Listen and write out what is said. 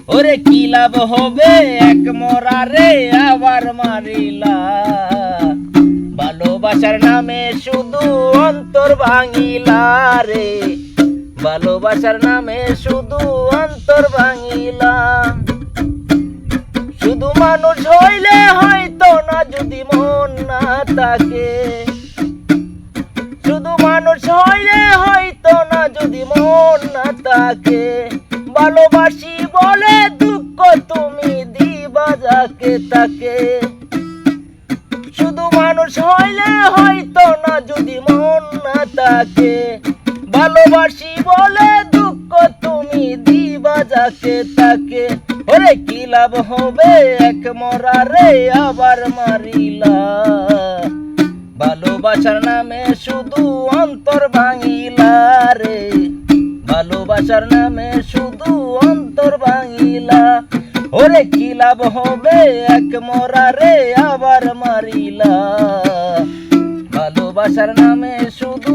ওরে কি লাভ হবে এক মরা রে আবার মারিলা, ভালোবাসার নামে শুধু অন্তর ভাঙিলা রে, ভালোবাসার নামে শুধু অন্তর ভাঙিলা। শুধু মানুষ হইলে হয়তো না যদি মন না থাকে, শুধু মানুষ হইলে হয়তো না যদি মন না থাকে, ভালোবাসি বলে দুঃখ তুমি দিবা যাকে তাকে। শুধু মানুষ হইলে হয়তো না যদি মন না থাকে, ভালোবাসি বলে দুঃখ তুমি দিবা যাকে তাকে। ওরে কি লাভ হবে এক মরা রে আবার মারিলা, ভালোবাসার নামে শুধু অন্তর ভাঙিলা রে, ভালোবাসার নামে শুধু অন্তর ভাঙিলা। ওরে কি লাভ হবে এক মরা রে আবার মারিলা, ভালোবাসার নামে শুধু